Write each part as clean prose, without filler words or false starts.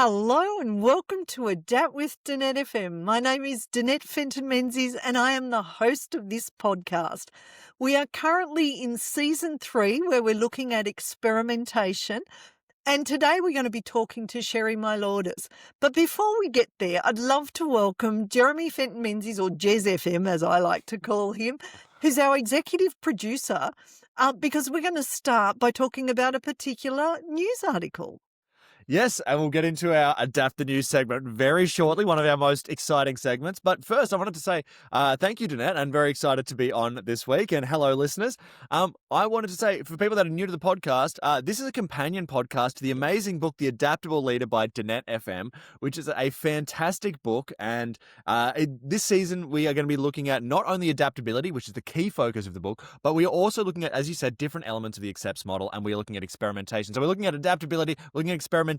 Hello and welcome to Adapt with Danette FM. My name is Danette Fenton-Menzies and I am the host of this podcast. We are currently in season 3 where we're looking at experimentation, and today we're going to be talking to Cherie Mylordis. But before we get there, I'd love to welcome Jeremy Fenton-Menzies, or Jez FM as I like to call him, who's our executive producer, because we're going to start by talking about a particular news article. Yes, and we'll get into our Adapt the News segment very shortly, one of our most exciting segments. But first, I wanted to say thank you, Danette. I'm very excited to be on this week. And hello, listeners. I wanted to say, for people that are new to the podcast, this is a companion podcast to the amazing book, The Adaptable Leader by Danette FM, which is a fantastic book. And this season, we are going to be looking at not only adaptability, which is the key focus of the book, but we are also looking at, as you said, different elements of the accepts model, and we're looking at experimentation. So we're looking at adaptability, we're looking at experimentation.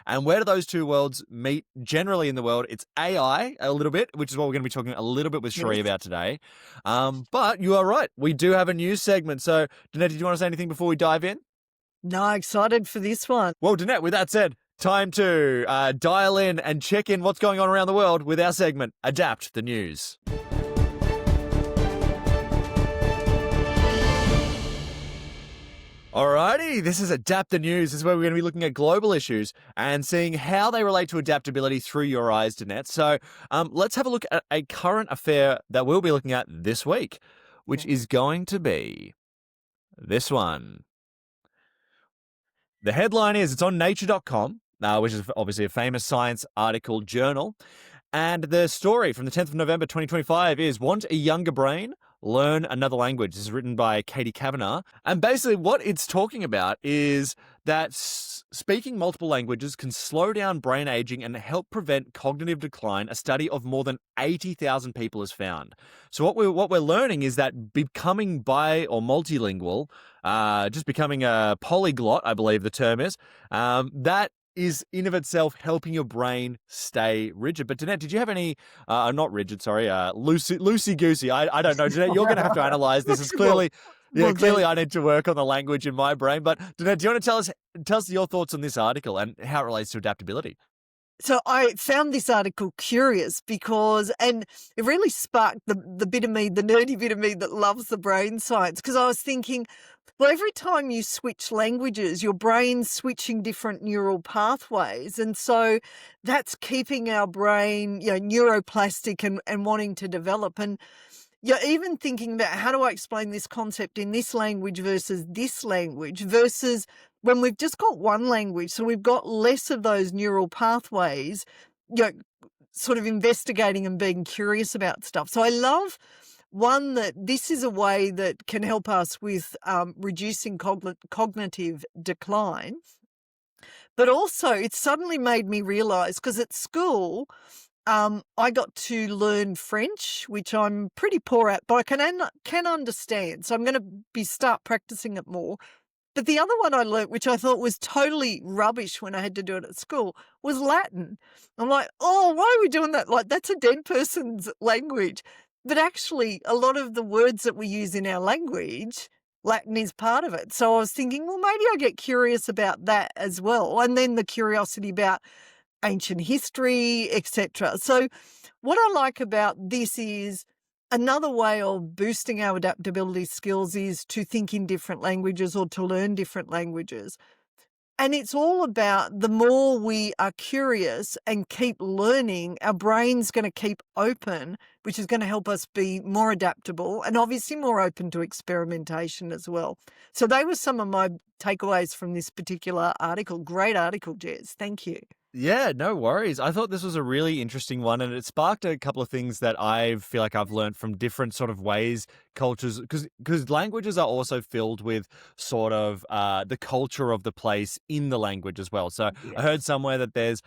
And where do those two worlds meet generally in the world? It's AI a little bit, which is what we're going to be talking a little bit with Cherie about today. But you are right. We do have a news segment. So, Danette, did you want to say anything before we dive in? No, excited for this one. Well, Danette, with that said, time to dial in and check in what's going on around the world with our segment, Adapt the News. Alrighty, this is Adapt the News. This is where we're going to be looking at global issues and seeing how they relate to adaptability through your eyes, Danette. So let's have a look at a current affair that we'll be looking at this week, which is going to be this one. The headline is, it's on nature.com, which is obviously a famous science article journal. And the story from the 10th of November 2025 is, Want a Younger Brain? Learn Another Language. This is written by Katie Kavanagh. And basically what it's talking about is that speaking multiple languages can slow down brain aging and help prevent cognitive decline. A study of more than 80,000 people has found. So what we're learning is that becoming bi or multilingual, just becoming a polyglot, I believe the term is, that is in of itself helping your brain stay rigid. But Danette, did you have any, not rigid, sorry, loosey-goosey. I don't know, Danette, you're going to have to analyze this. It's clearly, clearly I need to work on the language in my brain. But Danette, do you want to tell us your thoughts on this article and how it relates to adaptability? So I found this article curious because, and it really sparked the bit of me, the nerdy bit of me that loves the brain science, because I was thinking, well, every time you switch languages, your brain's switching different neural pathways. And so that's keeping our brain, neuroplastic and wanting to develop. And you're even thinking about, how do I explain this concept in this language versus when we've just got one language. So we've got less of those neural pathways, sort of investigating and being curious about stuff. So I love one that this is a way that can help us with reducing cognitive decline. But also it suddenly made me realize, because at school, I got to learn French, which I'm pretty poor at, but I can understand. So I'm going to start practicing it more. But the other one I learnt, which I thought was totally rubbish when I had to do it at school, was Latin. I'm like, oh, why are we doing that? Like, that's a dead person's language. But actually, a lot of the words that we use in our language, Latin is part of it. So I was thinking, well, maybe I get curious about that as well. And then the curiosity about ancient history, etc. So what I like about this is another way of boosting our adaptability skills is to think in different languages or to learn different languages. And it's all about, the more we are curious and keep learning, our brain's going to keep open, which is going to help us be more adaptable and obviously more open to experimentation as well. So they were some of my takeaways from this particular article. Great article, Jez. Thank you. Yeah, no worries. I thought this was a really interesting one, and it sparked a couple of things that I feel like I've learned from different sort of ways, cultures, because languages are also filled with sort of the culture of the place in the language as well. So I heard somewhere that there's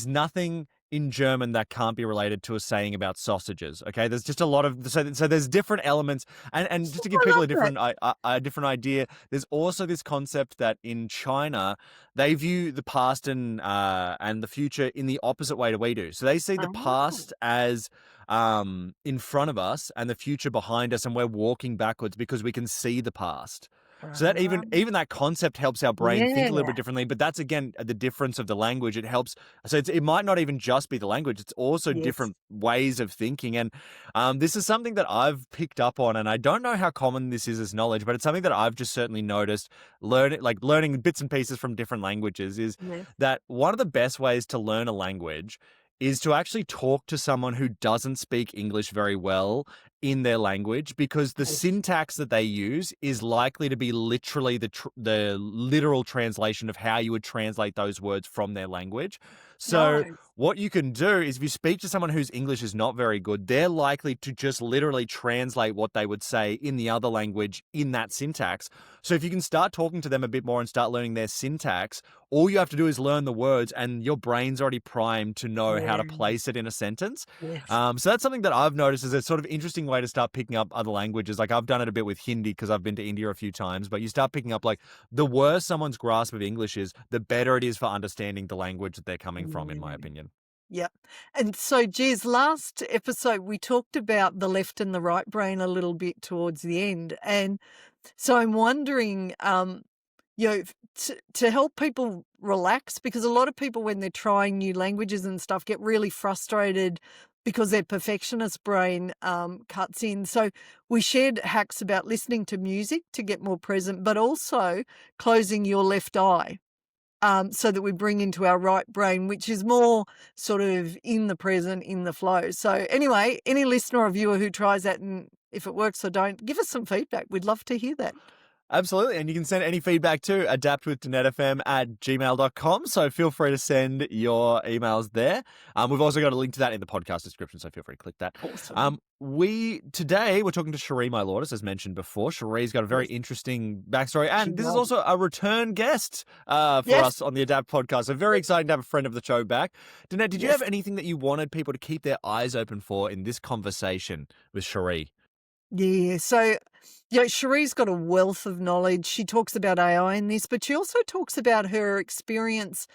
nothing in German that can't be related to a saying about sausages. Okay, there's just a lot of so there's different elements, and just to give people a different idea, there's also this concept that in China they view the past and the future in the opposite way to we do. So they see the past as in front of us and the future behind us, and we're walking backwards because we can see the past. So that even that concept helps our brain think a little Yeah. bit differently. But that's again the difference of the language. It helps. So it might not even just be the language. It's also Yes. different ways of thinking. And this is something that I've picked up on. And I don't know how common this is as knowledge, but it's something that I've just certainly noticed learning bits and pieces from different languages is Yes. that one of the best ways to learn a language is to actually talk to someone who doesn't speak English very well in their language, because the Yes. syntax that they use is likely to be literally the literal translation of how you would translate those words from their language. So Nice. what you can do is if you speak to someone whose English is not very good, they're likely to just literally translate what they would say in the other language in that syntax. So if you can start talking to them a bit more and start learning their syntax, all you have to do is learn the words and your brain's already primed to know how to Yeah. place it in a sentence. Yes. So that's something that I've noticed is a sort of interesting way to start picking up other languages. Like I've done it a bit with Hindi because I've been to India a few times, but you start picking up like the worse someone's grasp of English is, the better it is for understanding the language that they're coming from, in my Mm. opinion. Yep. And so, Jez, last episode we talked about the left and the right brain a little bit towards the end. And so I'm wondering, to help people relax, because a lot of people, when they're trying new languages and stuff, get really frustrated because their perfectionist brain cuts in. So we shared hacks about listening to music to get more present, but also closing your left eye. So that we bring into our right brain, which is more sort of in the present, in the flow. So anyway, any listener or viewer who tries that, and if it works or don't, give us some feedback. We'd love to hear that. Absolutely. And you can send any feedback to adaptwithdanetefm@gmail.com. So feel free to send your emails there. We've also got a link to that in the podcast description, so feel free to click that. Awesome. Today we're talking to Cherie Mylordis, as mentioned before. Cherie's got a very Yes, interesting backstory, she and this is does. also a return guest for Yes, us on the Adapt podcast. So very exciting to have a friend of the show back. Danette, did you yes. have anything that you wanted people to keep their eyes open for in this conversation with Cherie? Yeah. So, Cherie's got a wealth of knowledge. She talks about AI in this, but she also talks about her experience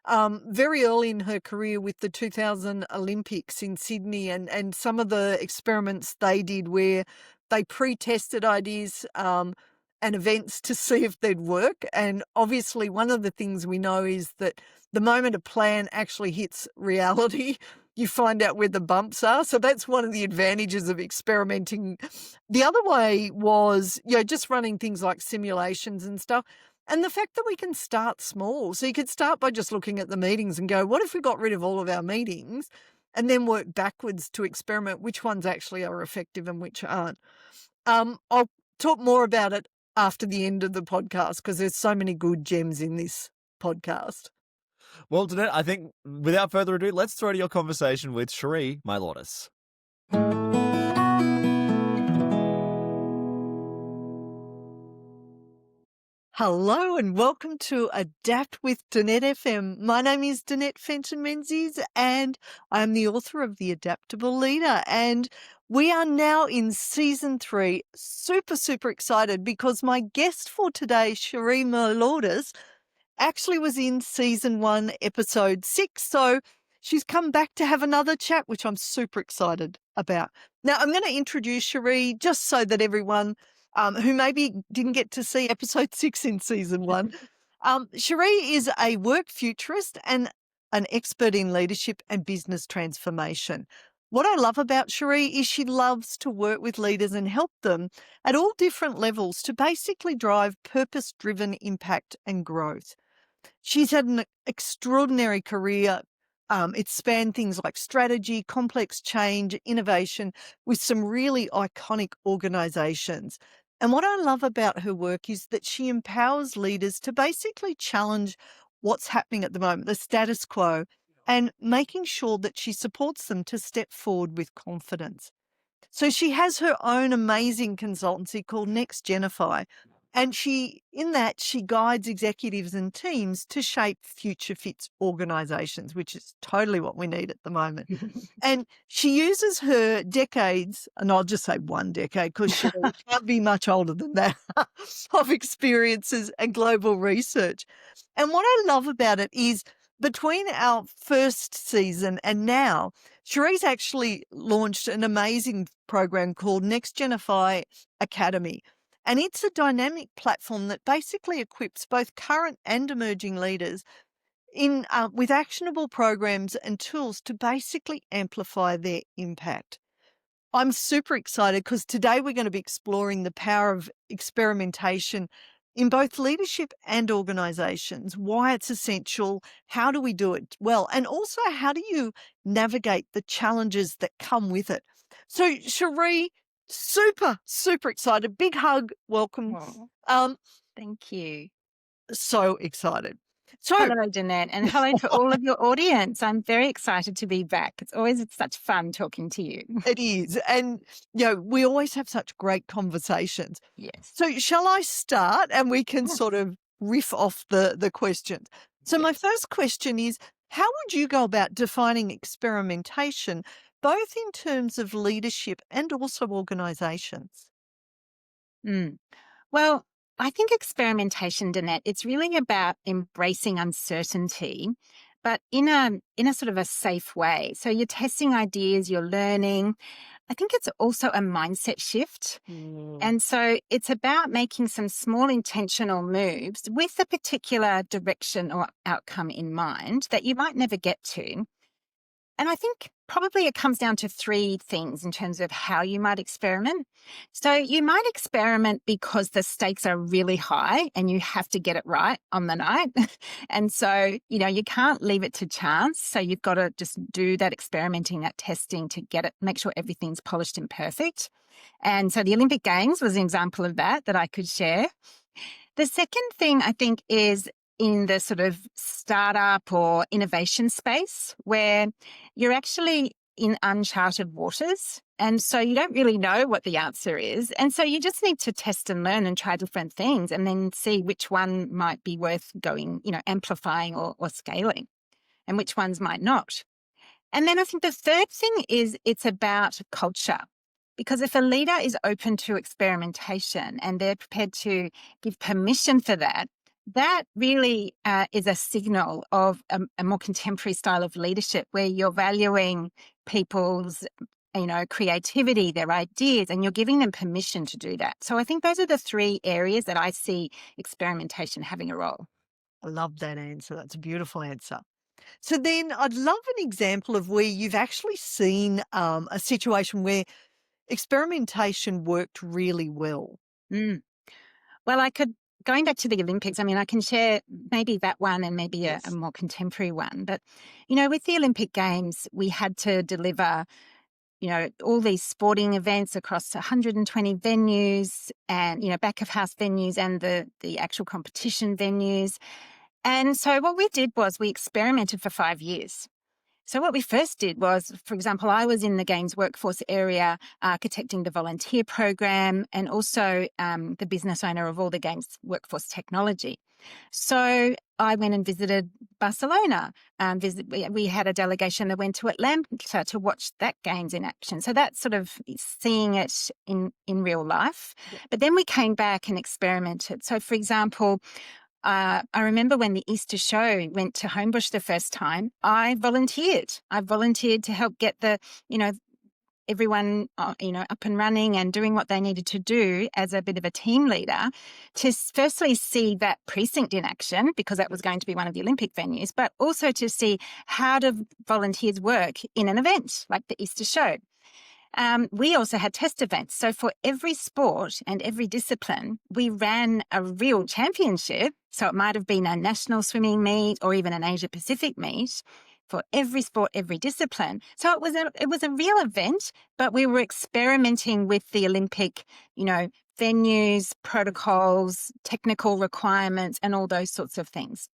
very early in her career with the 2000 Olympics in Sydney, and some of the experiments they did where they pre-tested ideas and events to see if they'd work. And obviously one of the things we know is that the moment a plan actually hits reality, you find out where the bumps are. So that's one of the advantages of experimenting. The other way was, just running things like simulations and stuff. And the fact that we can start small. So you could start by just looking at the meetings and go, what if we got rid of all of our meetings, and then work backwards to experiment which ones actually are effective and which aren't. I'll talk more about it after the end of the podcast because there's so many good gems in this podcast. Well, Danette, I think without further ado, let's throw to your conversation with Cherie Mylordis. Hello and welcome to Adapt with Danette FM. My name is Danette Fenton-Menzies and I am the author of The Adaptable Leader, and we are now in season 3. Super, super excited because my guest for today, Cherie Mylordis, actually was in season 1, episode 6. So she's come back to have another chat, which I'm super excited about. Now, I'm going to introduce Cherie just so that everyone who maybe didn't get to see episode 6 in season 1. Cherie is a work futurist and an expert in leadership and business transformation. What I love about Cherie is she loves to work with leaders and help them at all different levels to basically drive purpose-driven impact and growth. She's had an extraordinary career. It's spanned things like strategy, complex change, innovation with some really iconic organizations. And what I love about her work is that she empowers leaders to basically challenge what's happening at the moment, the status quo, and making sure that she supports them to step forward with confidence. So she has her own amazing consultancy called Next Genify. And she guides executives and teams to shape future fit organizations, which is totally what we need at the moment. And she uses her decades, and I'll just say 1 decade because she can't be much older than that, of experiences and global research. And what I love about it is between our first season and now, Cherie's actually launched an amazing program called Next Genify Academy. And it's a dynamic platform that basically equips both current and emerging leaders in with actionable programs and tools to basically amplify their impact. I'm super excited because today we're going to be exploring the power of experimentation in both leadership and organizations, why it's essential, how do we do it well, and also how do you navigate the challenges that come with it. So, Cherie, super, super excited. Big hug, welcome. Oh, Um, thank you. so excited. So, Hello, Danette, and hello to all of your audience. I'm very excited to be back. It's always such fun talking to you. it is. And, we always have such great conversations. Yes. So shall I start and we can sort Yes. of riff off the questions? So my Yes. first question is, how would you go about defining experimentation, both in terms of leadership and also organizations? Mm. Well, I think experimentation, Danette, it's really about embracing uncertainty, but in a sort of a safe way. So you're testing ideas, you're learning. I think it's also a mindset shift. Mm. And so it's about making some small intentional moves with a particular direction or outcome in mind that you might never get to. And I think probably it comes down to three things in terms of how you might experiment. So you might experiment because the stakes are really high and you have to get it right on the night. And so, you can't leave it to chance. So you've got to just do that experimenting, that testing to get it, make sure everything's polished and perfect. And so the Olympic Games was an example of that I could share. The second thing I think is in the sort of startup or innovation space where you're actually in uncharted waters. And so you don't really know what the answer is. And so you just need to test and learn and try different things and then see which one might be worth going, amplifying or scaling and which ones might not. And then I think the third thing is it's about culture. Because if a leader is open to experimentation and they're prepared to give permission for that, that really is a signal of a more contemporary style of leadership where you're valuing people's creativity, their ideas, and you're giving them permission to do that. So I think those are the three areas that I see experimentation having a role. I love that answer. That's a beautiful answer. So then I'd love an example of where you've actually seen a situation where experimentation worked really well. Mm. Well, going back to the Olympics, I can share maybe that one and maybe a Yes. more contemporary one. But, with the Olympic Games, we had to deliver, all these sporting events across 120 venues and, back of house venues and the actual competition venues. And so what we did was we experimented for 5 years. So what we first did was, for example, I was in the Games workforce area, architecting the volunteer program and also the business owner of all the Games workforce technology. So I went and visited Barcelona. We had a delegation that went to Atlanta to watch that Games in action. So that's sort of seeing it in real life. Yeah. But then we came back and experimented. So, for example, I remember when the Easter show went to Homebush the first time, I volunteered. I volunteered to help get everyone, up and running and doing what they needed to do as a bit of a team leader to firstly see that precinct in action because that was going to be one of the Olympic venues, but also to see how do volunteers work in an event like the Easter show. We also had test events. So for every sport and every discipline, we ran a real championship. So it might have been a national swimming meet or even an Asia Pacific meet for every sport, every discipline. So it was a real event, but we were experimenting with the Olympic, venues, protocols, technical requirements, and all those sorts of things.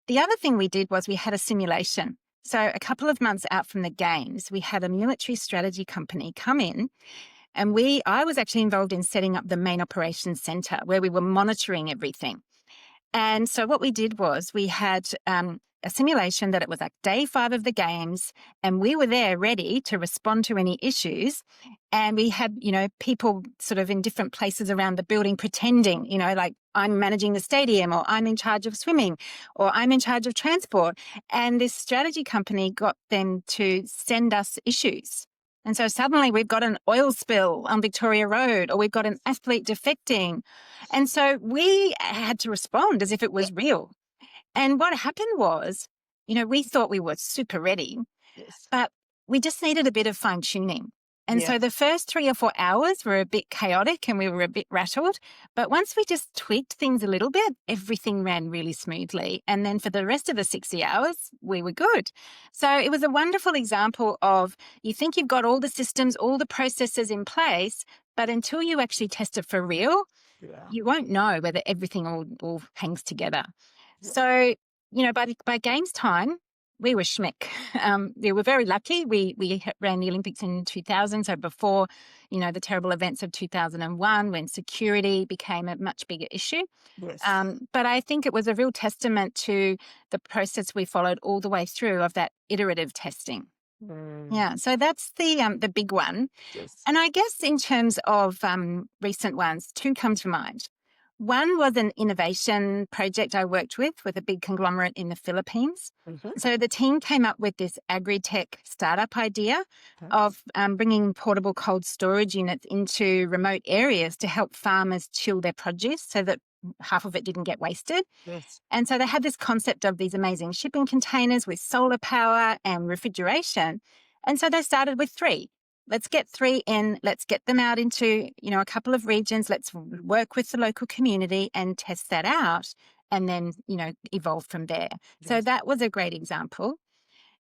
The other thing we did was we had a simulation. So a couple of months out from the Games, we had a military strategy company come in and I was actually involved in setting up the main operations centre where we were monitoring everything. And so what we did was we had a simulation that it was like day 5 of the Games and we were there ready to respond to any issues. And we had, people sort of in different places around the building pretending, like I'm managing the stadium or I'm in charge of swimming or I'm in charge of transport. And this strategy company got them to send us issues. And so suddenly we've got an oil spill on Victoria Road, or we've got an athlete defecting. And so we had to respond as if it was real. And what happened was, we thought we were super ready, Yes. but we just needed a bit of fine tuning. And Yeah. so the first 3 or 4 hours were a bit chaotic and we were a bit rattled. But once we just tweaked things a little bit, everything ran really smoothly. And then for the rest of the 60 hours, we were good. So it was a wonderful example of, you think you've got all the systems, all the processes in place, but until you actually test it for real, you won't know whether everything all hangs together. So, by games time, we were schmick. We were very lucky. We ran the Olympics in 2000, so before, the terrible events of 2001, when security became a much bigger issue. Yes. But I think it was a real testament to the process we followed all the way through of that iterative testing. Yeah, so that's the big one. Yes. And I guess in terms of recent ones, 2 come to mind. One was an innovation project I worked with a big conglomerate in the Philippines. So the team came up with this agri-tech startup idea of bringing portable cold storage units into remote areas to help farmers chill their produce so that half of it didn't get wasted. Yes. And so they had this concept of these amazing shipping containers with solar power and refrigeration. And so they started with 3. Let's get 3 in, let's get them out into, a couple of regions, let's work with the local community and test that out and then, evolve from there. So that was a great example.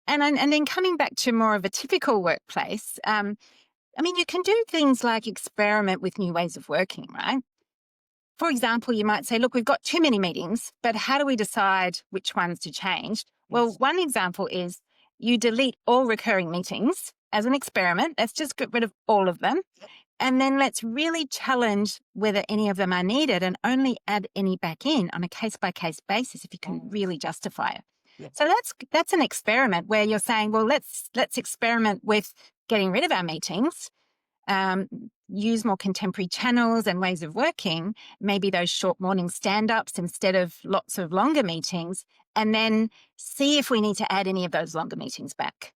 And then coming back to more of a typical workplace, you can do things like experiment with new ways of working, right? For example, you might say, look, we've got too many meetings, but how do we decide which ones to change? Well, one example is you delete all recurring meetings as an experiment. Let's just get rid of all of them. And then let's really challenge whether any of them are needed and only add any back in on a case-by-case basis if you can really justify it. Yeah. So that's an experiment where you're saying, well, let's experiment with getting rid of our meetings, use more contemporary channels and ways of working, maybe those short morning stand-ups instead of lots of longer meetings, and then see if we need to add any of those longer meetings back.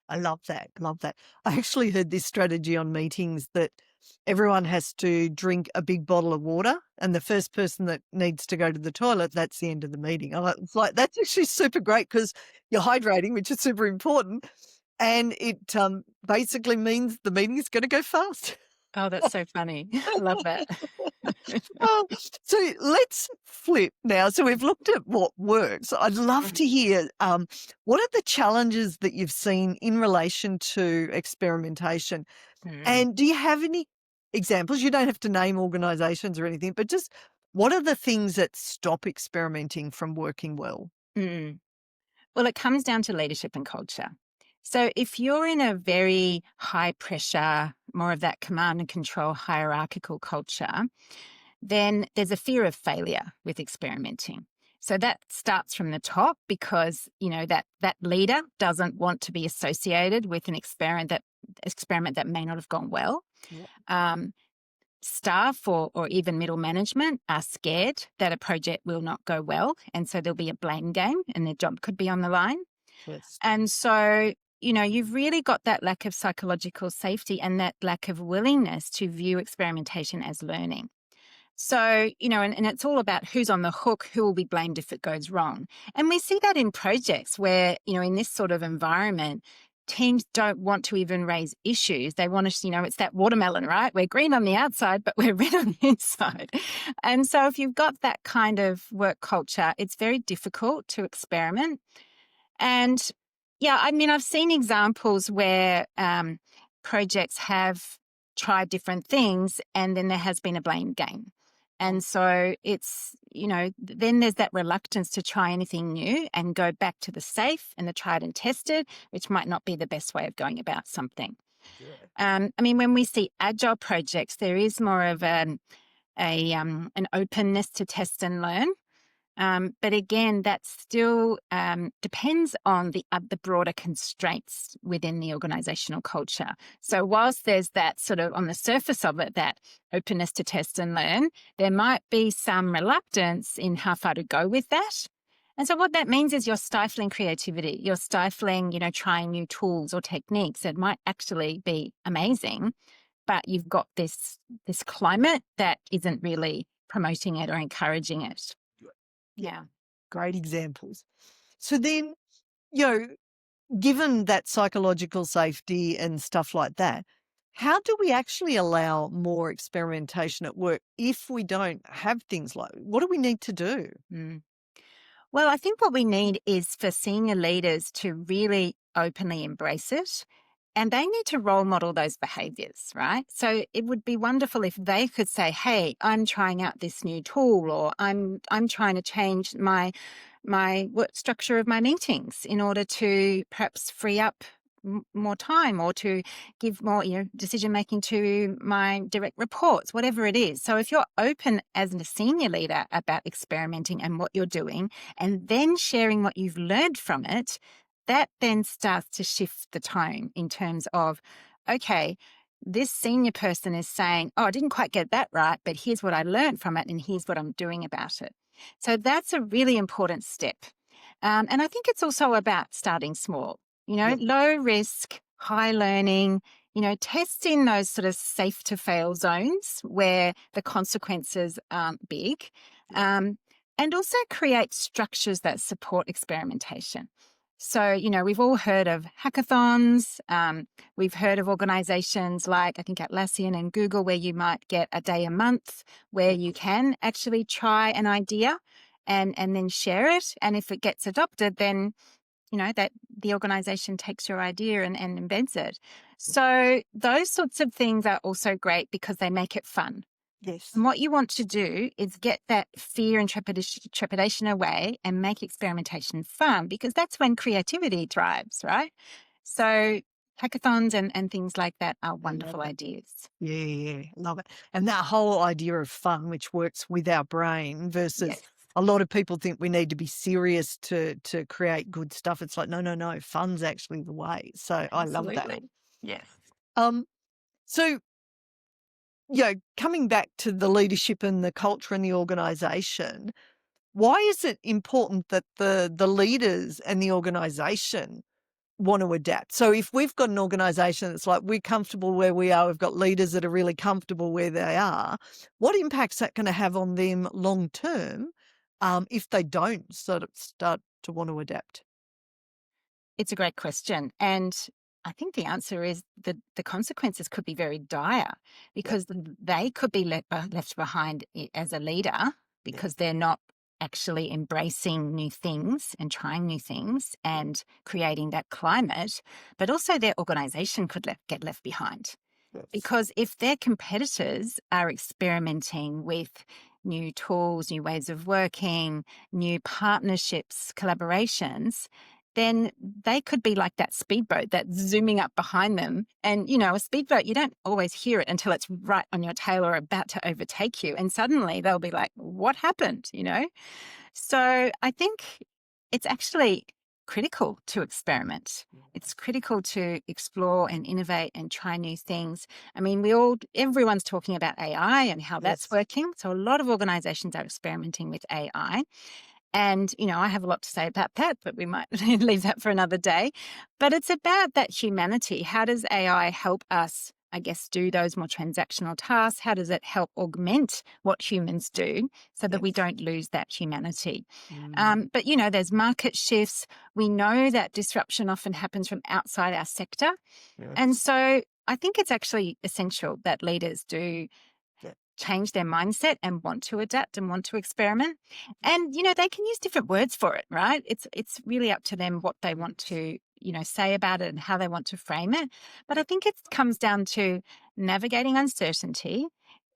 I love that. Love that. I actually heard this strategy on meetings that everyone has to drink a big bottle of water, and the first person that needs to go to the toilet, that's the end of the meeting. It's like, that's actually super great because you're hydrating, which is super important. And it basically means the meeting is going to go fast. Oh, that's so funny. I love that. So let's flip now. So we've looked at what works. I'd love to hear what are the challenges that you've seen in relation to experimentation? And do you have any examples? You don't have to name organisations or anything, but just what are the things that stop experimenting from working well? Well, it comes down to leadership and culture. So if you're in a very high pressure, more of that command and control hierarchical culture, then there's a fear of failure with experimenting. So that starts from the top because, that leader doesn't want to be associated with an experiment that may not have gone well. Yeah. Staff or even middle management are scared that a project will not go well. And so there'll be a blame game and their job could be on the line. Yes. And so, you've really got that lack of psychological safety and that lack of willingness to view experimentation as learning. So, and it's all about who's on the hook, who will be blamed if it goes wrong. And we see that in projects where, in this sort of environment, teams don't want to even raise issues. They want to, it's that watermelon, right? We're green on the outside, but we're red on the inside. And so if you've got that kind of work culture, it's very difficult to experiment. And yeah, I've seen examples where projects have tried different things and then there has been a blame game. And so it's, then there's that reluctance to try anything new and go back to the safe and the tried and tested, which might not be the best way of going about something. Yeah. When we see agile projects, there is more of an openness to test and learn. But again, that still depends on the broader constraints within the organizational culture. So whilst there's that sort of on the surface of it, that openness to test and learn, there might be some reluctance in how far to go with that. And so what that means is you're stifling creativity. You're stifling, trying new tools or techniques that might actually be amazing, but you've got this climate that isn't really promoting it or encouraging it. Yeah. Great examples. So then, you know, given that psychological safety and stuff like that, how do we actually allow more experimentation at work if we don't have things like what do we need to do? Mm. Well, I think what we need is for senior leaders to really openly embrace it. And they need to role model those behaviors, right? So it would be wonderful if they could say, "Hey, I'm trying out this new tool," or I'm trying to change my work structure of my meetings in order to perhaps free up more time or to give more decision making to my direct reports, whatever it is. So if you're open as a senior leader about experimenting and what you're doing and then sharing what you've learned from it, that then starts to shift the tone in terms of, okay, this senior person is saying, "Oh, I didn't quite get that right, but here's what I learned from it and here's what I'm doing about it." So that's a really important step. And I think it's also about starting small, Yeah. low risk, high learning, test in those sort of safe to fail zones where the consequences aren't big. And also create structures that support experimentation. So, we've all heard of hackathons. We've heard of organizations like, I think, Atlassian and Google, where you might get a day a month where you can actually try an idea and then share it. And if it gets adopted, then, that the organization takes your idea and embeds it. So those sorts of things are also great because they make it fun. Yes. And what you want to do is get that fear and trepidation away and make experimentation fun, because that's when creativity thrives, right? So hackathons and things like that are wonderful ideas. Yeah, love it. And that whole idea of fun, which works with our brain versus Yes. a lot of people think we need to be serious to create good stuff. It's like, no, fun's actually the way. So I love that. Absolutely. Yes. Um, so coming back to the leadership and the culture in the organization, why is it important that the leaders and the organization want to adapt? So if we've got an organization that's like, we're comfortable where we are, we've got leaders that are really comfortable where they are, what impact's that going to have on them long term if they don't sort of start to want to adapt? It's a great question. And I think the answer is that the consequences could be very dire, because they could be left behind as a leader because they're not actually embracing new things and trying new things and creating that climate, but also their organization could get left behind. Because if their competitors are experimenting with new tools, new ways of working, new partnerships, collaborations, then they could be like that speedboat that's zooming up behind them. And, a speedboat, you don't always hear it until it's right on your tail or about to overtake you. And suddenly they'll be like, "What happened?" So I think it's actually critical to experiment. It's critical to explore and innovate and try new things. I mean, everyone's talking about AI and how that's working. So a lot of organizations are experimenting with AI. And, I have a lot to say about that, but we might leave that for another day. But it's about that humanity. How does AI help us, I guess, do those more transactional tasks? How does it help augment what humans do so that we don't lose that humanity? But, there's market shifts. We know that disruption often happens from outside our sector. And so I think it's actually essential that leaders do change their mindset and want to adapt and want to experiment. And, they can use different words for it, right? It's really up to them what they want to, say about it and how they want to frame it. But I think it comes down to navigating uncertainty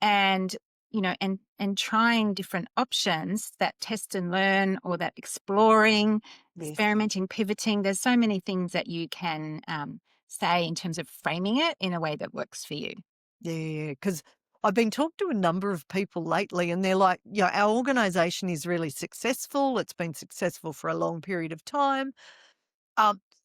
and, and trying different options, that test and learn, or that exploring, experimenting, pivoting. There's so many things that you can say in terms of framing it in a way that works for you. Yeah, because I've been talking to a number of people lately and they're like, our organisation is really successful. It's been successful for a long period of time.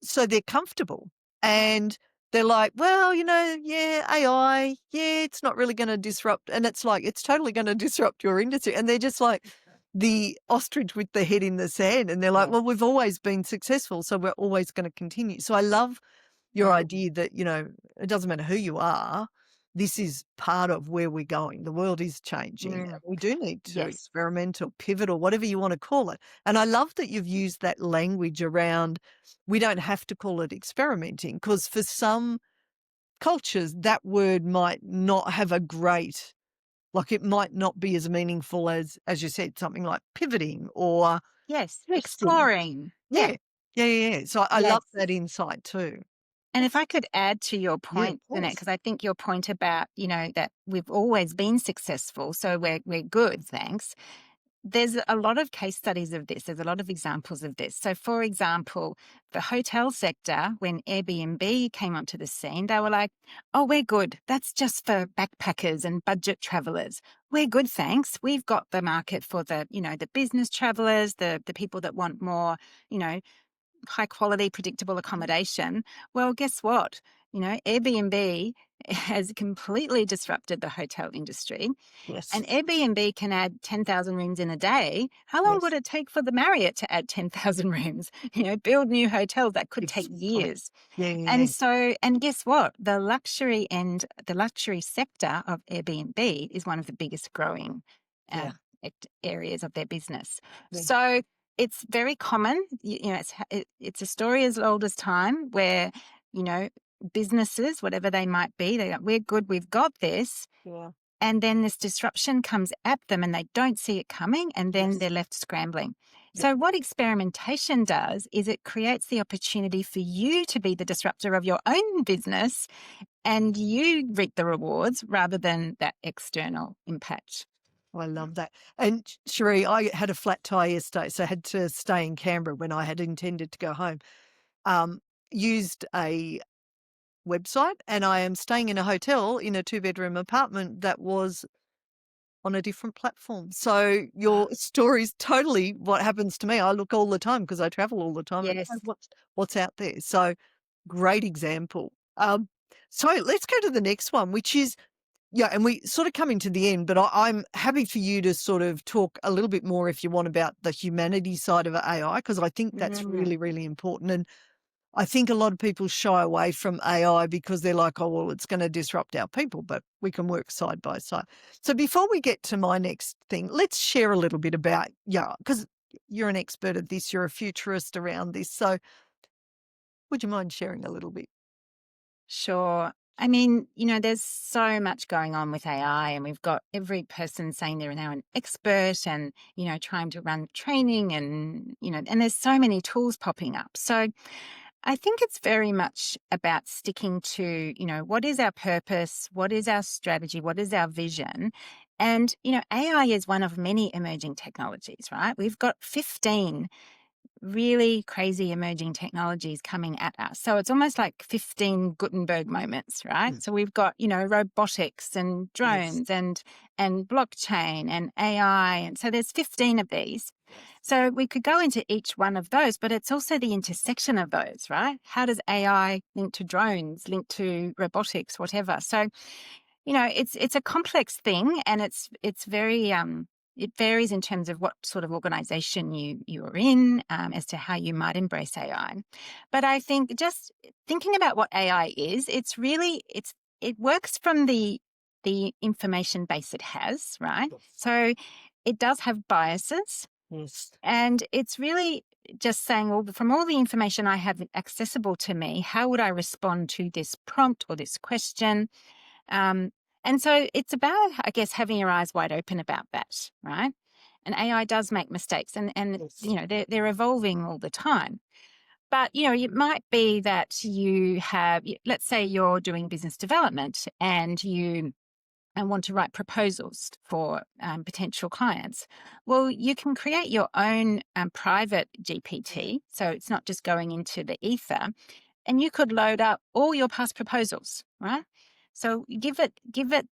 So they're comfortable and they're like, well, AI, it's not really going to disrupt. And it's like, it's totally going to disrupt your industry. And they're just like, the ostrich with the head in the sand, and they're like, Yeah. well, we've always been successful, so we're always going to continue. So I love your idea that, it doesn't matter who you are, this is part of where we're going. The world is changing. And Mm. we do need to Yes. experiment or pivot or whatever you want to call it. And I love that you've used that language around we don't have to call it experimenting, because for some cultures that word might not have a great, like it might not be as meaningful as you said, something like pivoting or Yes. testing. Exploring. Yeah. Yeah. Yeah, yeah, yeah. So I Yes. love that insight too. And if I could add to your Yeah, of point, Danette, course. because I think your point about, that we've always been successful, so we're good, thanks. There's a lot of case studies of this. There's a lot of examples of this. So, for example, the hotel sector, when Airbnb came onto the scene, they were like, oh, we're good. That's just for backpackers and budget travelers. We're good, thanks. We've got the market for the business travelers, the people that want more, high quality, predictable accommodation. Well, guess what? Airbnb has completely disrupted the hotel industry. And Yes. Airbnb can add 10,000 rooms in a day. How long would Yes. it take for the Marriott to add 10,000 rooms? Build new hotels. That could take Exactly. years. Yeah, yeah, yeah. And guess what? The luxury sector of Airbnb is one of the biggest growing Yeah. areas of their business. Yeah. So it's very common. It's a story as old as time where, businesses, whatever they might be, they're like, we're good, we've got this. Yeah. And then this disruption comes at them and they don't see it coming, and then Yes. they're left scrambling. Yeah. So what experimentation does is it creates the opportunity for you to be the disruptor of your own business, and you reap the rewards rather than that external impact. Oh, I love that. And Cherie, I had a flat tire yesterday, so I had to stay in Canberra when I had intended to go home. Used a website, and I am staying in a hotel in a 2-bedroom apartment that was on a different platform. So your story's totally what happens to me. I look all the time because I travel all the time and Yes. what's out there. So great example. So let's go to the next one, which is, yeah, and we sort of coming to the end, but I'm happy for you to sort of talk a little bit more if you want about the humanity side of AI, because I think that's really, really important. And I think a lot of people shy away from AI because they're like, oh, well, it's going to disrupt our people, but we can work side by side. So before we get to my next thing, let's share a little bit about, because you're an expert at this, you're a futurist around this. So would you mind sharing a little bit? Sure. I mean, there's so much going on with AI, and we've got every person saying they're now an expert and, trying to run training and, and there's so many tools popping up. So I think it's very much about sticking to, what is our purpose? What is our strategy? What is our vision? And, AI is one of many emerging technologies, right? We've got 15 really crazy emerging technologies coming at us. So it's almost like 15 Gutenberg moments, right? Mm. So we've got, robotics and Yes. drones and blockchain and AI. And so there's 15 of these. So we could go into each one of those, but it's also the intersection of those, right? How does AI link to drones, link to robotics, whatever? So, it's a complex thing, and it's very it varies in terms of what sort of organization you are in, as to how you might embrace AI. But I think just thinking about what AI is, it works from the information base it has, right? Yes. So it does have biases, Yes. and it's really just saying, well, from all the information I have accessible to me, how would I respond to this prompt or this question? And so it's about, I guess, having your eyes wide open about that, right? And AI does make mistakes, and Yes. they're evolving all the time. But it might be that let's say you're doing business development and you want to write proposals for potential clients. Well, you can create your own private GPT, so it's not just going into the ether, and you could load up all your past proposals, right? So give it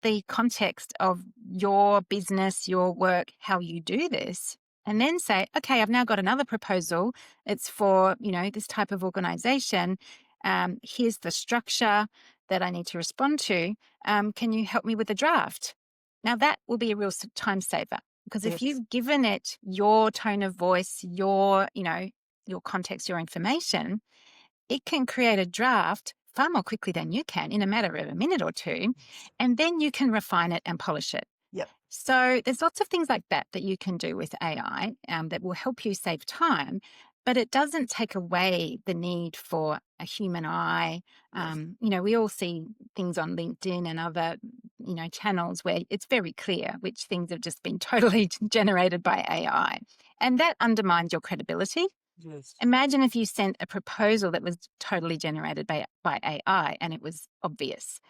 the context of your business, your work, how you do this, and then say, okay, I've now got another proposal. It's for, this type of organization. Here's the structure that I need to respond to. Can you help me with the draft? Now that will be a real time saver. Because if Yes. you've given it your tone of voice, your context, your information, it can create a draft far more quickly than you can in a matter of a minute or two. And then you can refine it and polish it. Yep. So there's lots of things like that you can do with AI that will help you save time, but it doesn't take away the need for a human eye. Yes. We all see things on LinkedIn and other, channels where it's very clear which things have just been totally generated by AI. And that undermines your credibility. Yes. Imagine if you sent a proposal that was totally generated by AI and it was obvious.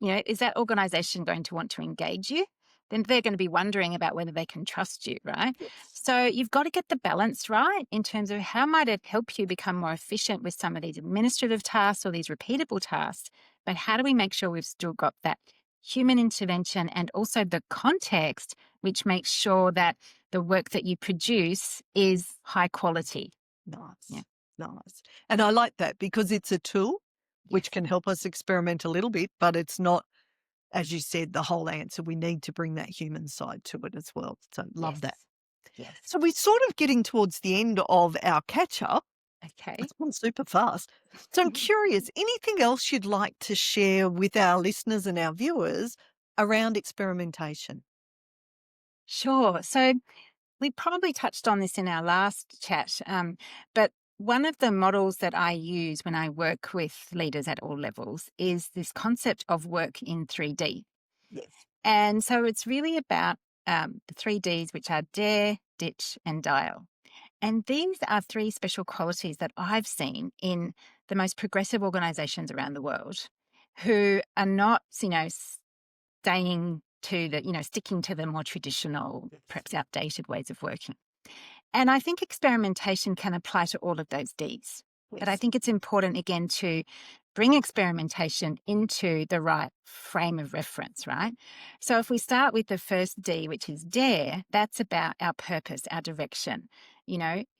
Is that organization going to want to engage you? Then they're going to be wondering about whether they can trust you, right? Yes. So you've got to get the balance right in terms of how might it help you become more efficient with some of these administrative tasks or these repeatable tasks, but how do we make sure we've still got that human intervention and also the context, which makes sure that the work that you produce is high quality. Nice. Yeah. Nice. And I like that because it's a tool which Yes. can help us experiment a little bit, but it's not, as you said, the whole answer. We need to bring that human side to it as well. So love that. Yes. So we're sort of getting towards the end of our catch up. Okay. It's gone super fast. So I'm curious, anything else you'd like to share with our listeners and our viewers around experimentation? Sure. So we probably touched on this in our last chat, but one of the models that I use when I work with leaders at all levels is this concept of work in 3D. Yes. And so it's really about the 3Ds, which are dare, ditch, and dial. And these are three special qualities that I've seen in the most progressive organizations around the world who are not, staying to sticking to the more traditional, perhaps outdated ways of working. And I think experimentation can apply to all of those Ds. But I think it's important, again, to bring experimentation into the right frame of reference, right? So if we start with the first D, which is dare, that's about our purpose, our direction.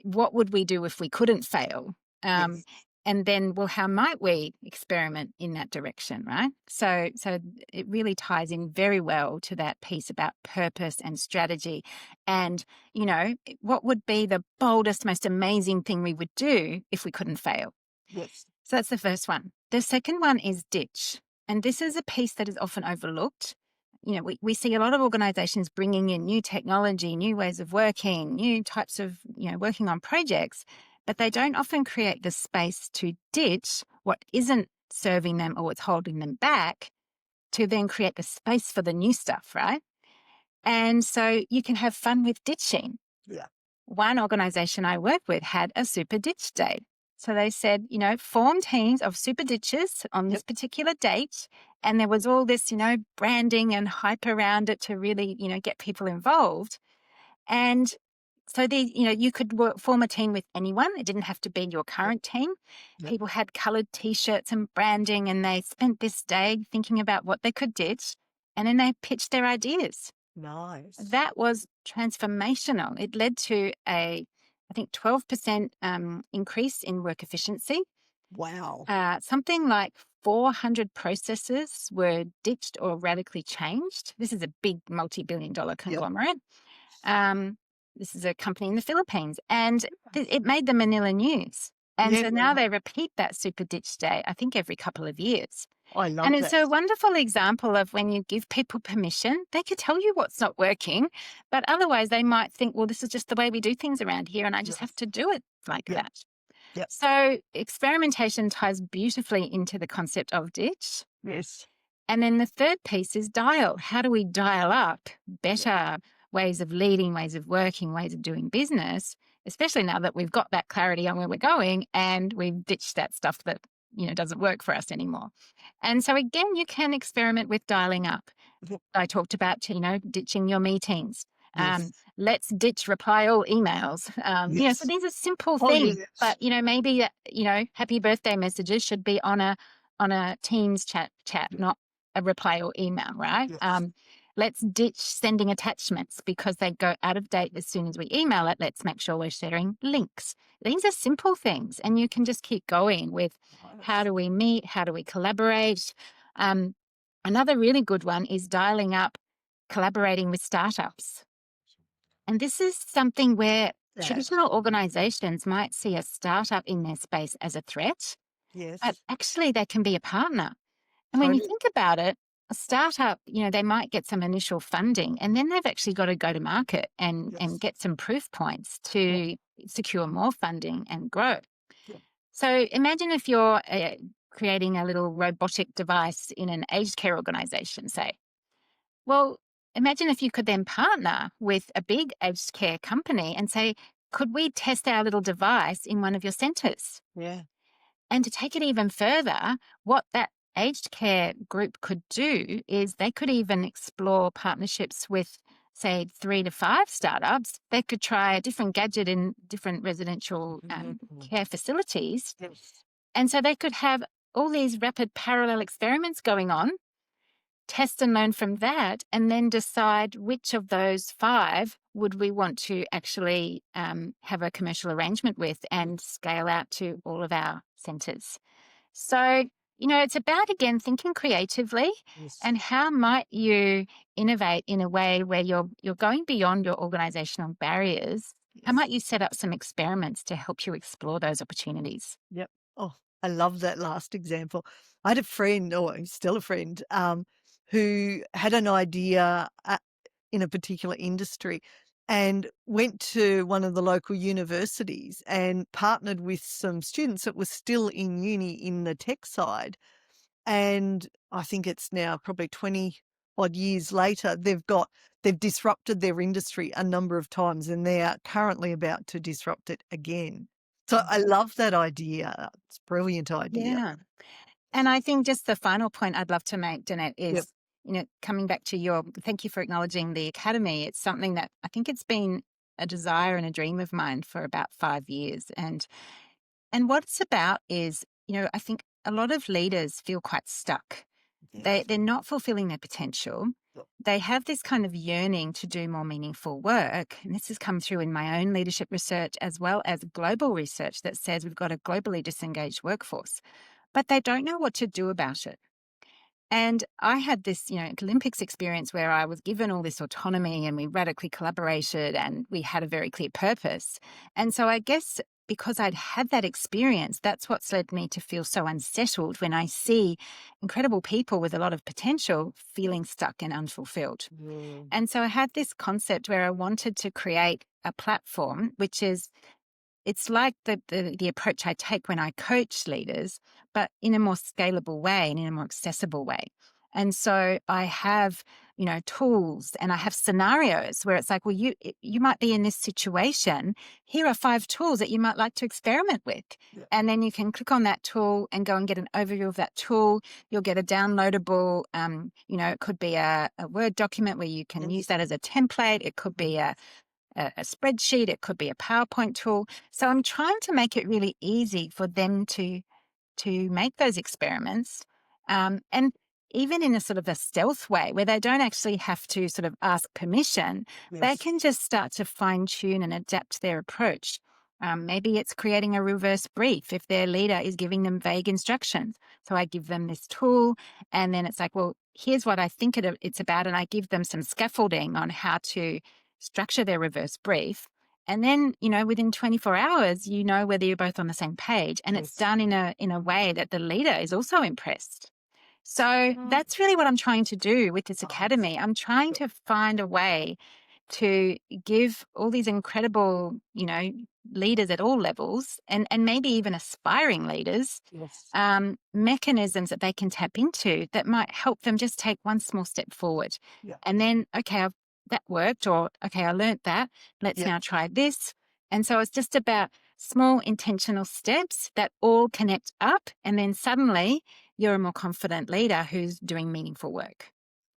What would we do if we couldn't fail? Yes. And then, well, how might we experiment in that direction, right? So it really ties in very well to that piece about purpose and strategy. And, what would be the boldest, most amazing thing we would do if we couldn't fail? Yes. So that's the first one. The second one is ditch. And this is a piece that is often overlooked. We see a lot of organizations bringing in new technology, new ways of working, new types of, working on projects, but they don't often create the space to ditch what isn't serving them or what's holding them back to then create the space for the new stuff, right? And so you can have fun with ditching. Yeah. One organization I work with had a super ditch day. So they said, form teams of super ditchers on this particular date. And there was all this, branding and hype around it to really, get people involved. And so you could form a team with anyone. It didn't have to be your current team. Yep. People had colored T-shirts and branding, and they spent this day thinking about what they could ditch. And then they pitched their ideas. Nice. That was transformational. It led to I think 12% increase in work efficiency. Wow. Something like 400 processes were ditched or radically changed. This is a big multi-billion-dollar conglomerate. This is a company in the Philippines, and it made the Manila news. And so now they repeat that super ditch day, I think every couple of years. I love And that. it's a wonderful example of when you give people permission, they could tell you what's not working, but otherwise they might think, well, this is just the way we do things around here and I just have to do it like that. Yep. So experimentation ties beautifully into the concept of ditch. Yes. And then the third piece is dial. How do we dial up better ways of leading, ways of working, ways of doing business, especially now that we've got that clarity on where we're going and we've ditched that stuff that doesn't work for us anymore. And so again, you can experiment with dialing up. I talked about, ditching your meetings. Yes. Let's ditch reply all emails. So these are simple things, but maybe happy birthday messages should be on a Teams chat, not a reply all email, right? Yes. Let's ditch sending attachments because they go out of date as soon as we email it. Let's make sure we're sharing links. These are simple things, and you can just keep going with how do we meet, how do we collaborate. Another really good one is dialing up collaborating with startups. And this is something where That. traditional organizations might see a startup in their space as a threat, but Yes. actually they can be a partner. And when you Totally. think about it, a startup, they might get some initial funding and then they've actually got to go to market and Yes. get some proof points Yep. to secure more funding and grow. Yep. So imagine if you're creating a little robotic device in an aged care organization, say. Well, imagine if you could then partner with a big aged care company and say, could we test our little device in one of your centers? Yeah. And to take it even further, what that aged care group could do is they could even explore partnerships with, say, 3 to 5 startups. They could try a different gadget in different residential Mhm. care facilities. Yes. And so they could have all these rapid parallel experiments going on, test and learn from that, and then decide which of those 5 would we want to actually have a commercial arrangement with and scale out to all of our centres. So, it's about, again, thinking creatively Yes. and how might you innovate in a way where you're going beyond your organisational barriers. How Yes. might you set up some experiments to help you explore those opportunities? Yep. Oh, I love that last example. I had a friend, or he's still a friend, who had an idea in a particular industry and went to one of the local universities and partnered with some students that were still in uni in the tech side. And I think it's now probably 20 odd years later, they've disrupted their industry a number of times and they are currently about to disrupt it again. So I love that idea. It's a brilliant idea. Yeah. And I think just the final point I'd love to make, Danette, Yep. is, coming back to thank you for acknowledging the academy. It's something that I think it's been a desire and a dream of mine for about 5 years. And what it's about is, I think a lot of leaders feel quite stuck. Yes. They're not fulfilling their potential. Yep. They have this kind of yearning to do more meaningful work. And this has come through in my own leadership research as well as global research that says we've got a globally disengaged workforce, but they don't know what to do about it. And I had this, Olympics experience where I was given all this autonomy and we radically collaborated and we had a very clear purpose. And so I guess because I'd had that experience, that's what's led me to feel so unsettled when I see incredible people with a lot of potential feeling stuck and unfulfilled. Mm. And so I had this concept where I wanted to create a platform, which is it's like the approach I take when I coach leaders, but in a more scalable way and in a more accessible way. And so I have, tools and I have scenarios where it's like, well, you might be in this situation. Here are 5 tools that you might like to experiment with. Yeah. And then you can click on that tool and go and get an overview of that tool. You'll get a downloadable, it could be a Word document where you can use that as a template. It could be a spreadsheet, it could be a PowerPoint tool. So I'm trying to make it really easy for them to make those experiments, and even in a sort of a stealth way where they don't actually have to sort of ask permission. They Yes. can just start to fine tune and adapt their approach. Maybe it's creating a reverse brief if their leader is giving them vague instructions. So I give them this tool, and then it's like, well, here's what I think it's about, and I give them some scaffolding on how to structure their reverse brief. And then, within 24 hours, whether you're both on the same page, and it's Yes. done in a way that the leader is also impressed. So that's really what I'm trying to do with this academy. I'm trying to find a way to give all these incredible, leaders at all levels and maybe even aspiring leaders, Yes. mechanisms that they can tap into that might help them just take one small step forward. Yeah. And then, okay, that worked, or okay, I learned that. Let's Yeah. now try this. And so it's just about small intentional steps that all connect up. And then suddenly you're a more confident leader who's doing meaningful work.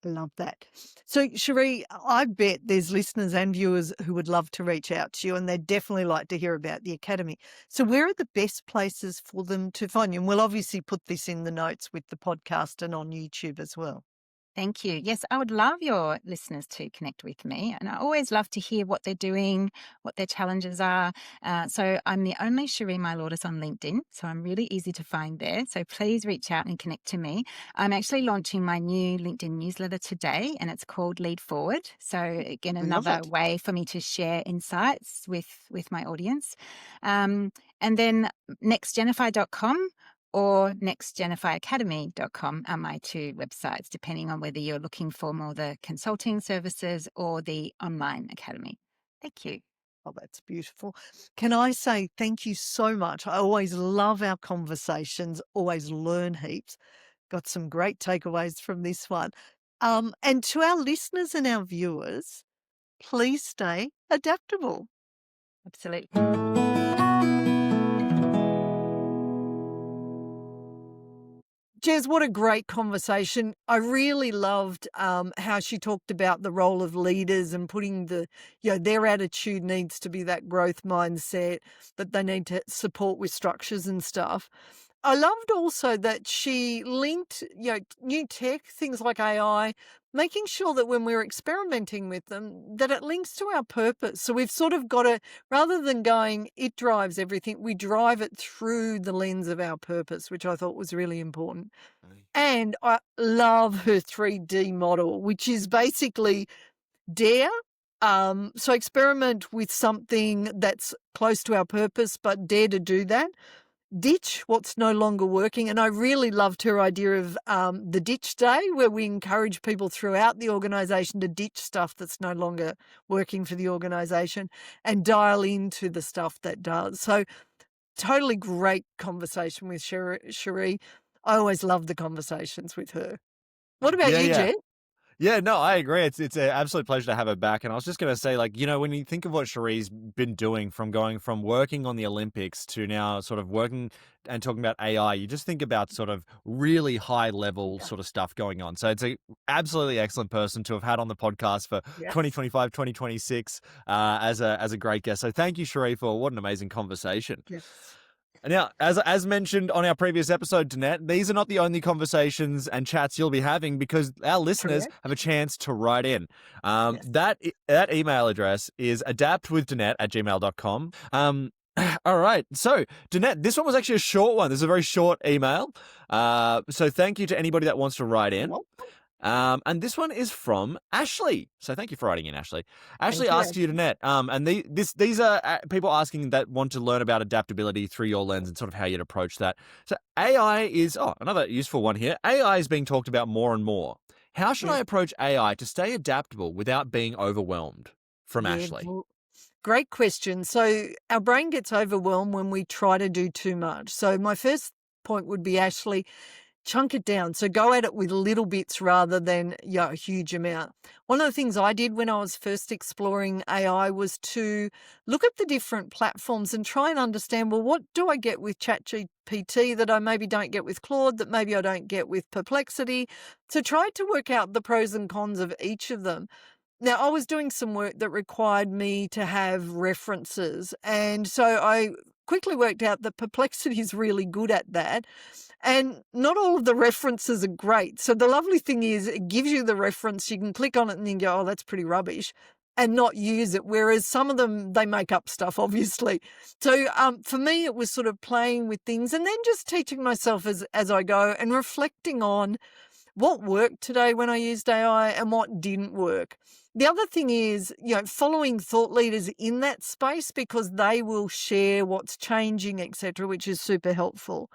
Love that. So, Cherie, I bet there's listeners and viewers who would love to reach out to you and they'd definitely like to hear about the Academy. So, where are the best places for them to find you? And we'll obviously put this in the notes with the podcast and on YouTube as well. Thank you. Yes, I would love your listeners to connect with me. And I always love to hear what they're doing, what their challenges are. So I'm the only Cherie Mylordis on LinkedIn. So I'm really easy to find there. So please reach out and connect to me. I'm actually launching my new LinkedIn newsletter today, and it's called Lead Forward. So again, Love another it. way for me to share insights with my audience. And then nextgenify.com or nextgenifyacademy.com are my two websites, depending on whether you're looking for more the consulting services or the online academy. Thank you. Oh, that's beautiful. Can I say thank you so much? I always love our conversations, always learn heaps. Got some great takeaways from this one. And to our listeners and our viewers, please stay adaptable. Absolutely. Jez, what a great conversation. I really loved how she talked about the role of leaders and putting their attitude needs to be that growth mindset, that they need to support with structures and stuff. I loved also that she linked, new tech, things like AI, making sure that when we're experimenting with them, that it links to our purpose. So we've sort of got to, rather than going, it drives everything, we drive it through the lens of our purpose, which I thought was really important. And I love her 3D model, which is basically dare. So experiment with something that's close to our purpose, but dare to do that. Ditch what's no longer working. And I really loved her idea of the ditch day, where we encourage people throughout the organisation to ditch stuff that's no longer working for the organisation and dial into the stuff that does. So totally great conversation with Cherie. I always love the conversations with her. What about Yeah, you, yeah. Jed? Yeah, no, I agree. It's an absolute pleasure to have her back. And I was just going to say, when you think of what Cherie's been doing from going from working on the Olympics to now sort of working and talking about AI, you just think about sort of really high level Yeah. sort of stuff going on. So it's a absolutely excellent person to have had on the podcast for Yes. 2025, 2026 as a great guest. So thank you, Cherie, for what an amazing conversation. Yes. And now, as mentioned on our previous episode, Danette, these are not the only conversations and chats you'll be having, because our listeners Correct. have a chance to write in. Yes. That email address is adaptwithdanette@gmail.com. All right. So, Danette, this one was actually a short one. This is a very short email. So thank you to anybody that wants to write in. Well, And this one is from Ashley. So thank you for writing in, Ashley. Ashley thank you, asks you, Danette, and these are people asking that want to learn about adaptability through your lens and sort of how you'd approach that. So AI is, another useful one here. AI is being talked about more and more. How should I Yes. approach AI to stay adaptable without being overwhelmed? From Yeah, Ashley. well, great question. So our brain gets overwhelmed when we try to do too much. So my first point would be, Ashley, chunk it down. So go at it with little bits rather than a huge amount. One of the things I did when I was first exploring AI was to look at the different platforms and try and understand, well, what do I get with ChatGPT that I maybe don't get with Claude, that maybe I don't get with Perplexity? So try to work out the pros and cons of each of them. Now, I was doing some work that required me to have references. And so I quickly worked out that Perplexity is really good at that. And not all of the references are great. So the lovely thing is it gives you the reference. You can click on it and then go, oh, that's pretty rubbish, and not use it. Whereas some of them, they make up stuff, obviously. So for me, it was sort of playing with things and then just teaching myself as I go and reflecting on what worked today when I used AI and what didn't work. The other thing is, following thought leaders in that space, because they will share what's changing, etc., which is super helpful.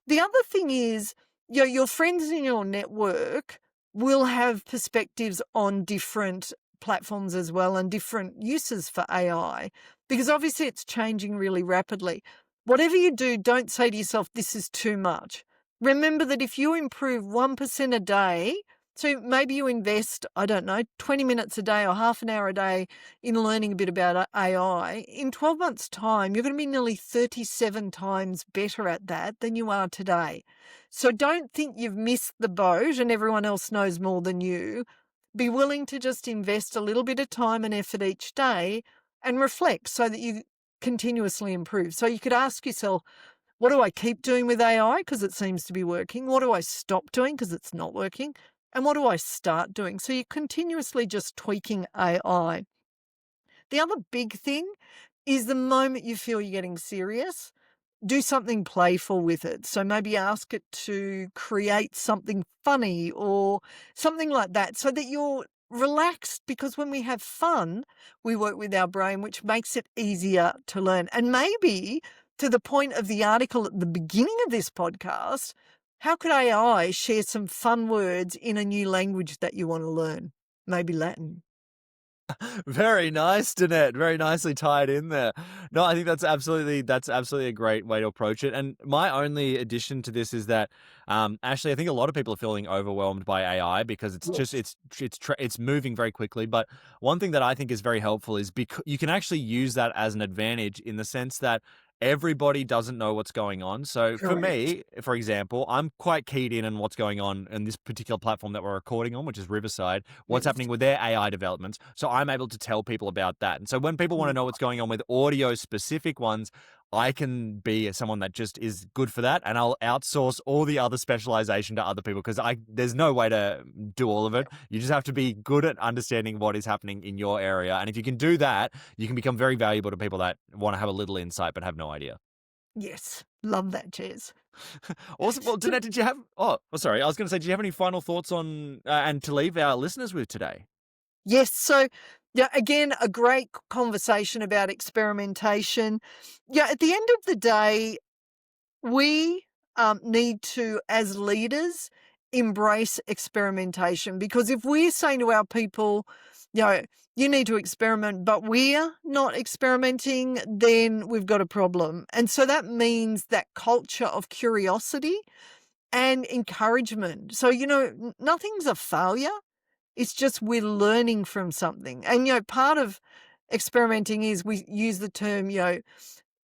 The other thing is, your friends in your network will have perspectives on different platforms as well and different uses for AI, because obviously it's changing really rapidly. Whatever you do, don't say to yourself, this is too much. Remember that if you improve 1% a day, so maybe you invest, 20 minutes a day or half an hour a day in learning a bit about AI, in 12 months' time, you're going to be nearly 37 times better at that than you are today. So don't think you've missed the boat and everyone else knows more than you. Be willing to just invest a little bit of time and effort each day and reflect so that you continuously improve. So you could ask yourself, what do I keep doing with AI because it seems to be working? What do I stop doing because it's not working? And what do I start doing? So you're continuously just tweaking AI. The other big thing is the moment you feel you're getting serious, do something playful with it. So maybe ask it to create something funny or something like that so that you're relaxed, because when we have fun, we work with our brain, which makes it easier to learn. And maybe to the point of the article at the beginning of this podcast, how could AI share some fun words in a new language that you want to learn? Maybe Latin. Very nice, Danette. Very nicely tied in there. No, I think that's absolutely a great way to approach it. And my only addition to this is that, Ashley, I think a lot of people are feeling overwhelmed by AI because it's just Yes. it's moving very quickly. But one thing that I think is very helpful is because you can actually use that as an advantage in the sense that everybody doesn't know what's going on. So for Correct. me, for example, I'm quite keyed in on what's going on in this particular platform that we're recording on, which is Riverside, what's Yes. happening with their AI developments. So I'm able to tell people about that. And so when people want to know what's going on with audio specific ones, I can be someone that just is good for that, and I'll outsource all the other specialization to other people because there's no way to do all of it. You just have to be good at understanding what is happening in your area, and if you can do that, you can become very valuable to people that want to have a little insight but have no idea. Yes. Love that, Jez. Awesome. Well, So Danette, did you have? Oh, sorry. I was going to say, do you have any final thoughts on and to leave our listeners with today? yes. So, yeah, again, a great conversation about experimentation. Yeah, at the end of the day, we need to, as leaders, embrace experimentation, because if we're saying to our people, you know, you need to experiment, but we're not experimenting, then we've got a problem. And so that means that culture of curiosity and encouragement. So, nothing's a failure. It's just we're learning from something. And, part of experimenting is we use the term,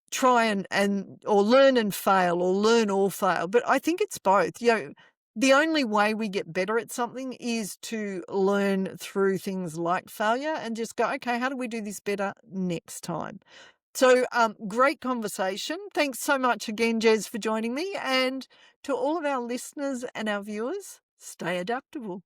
try and or learn and fail, or learn or fail. But I think it's both. The only way we get better at something is to learn through things like failure and just go, okay, how do we do this better next time? So, great conversation. Thanks so much again, Jez, for joining me. And to all of our listeners and our viewers, stay adaptable.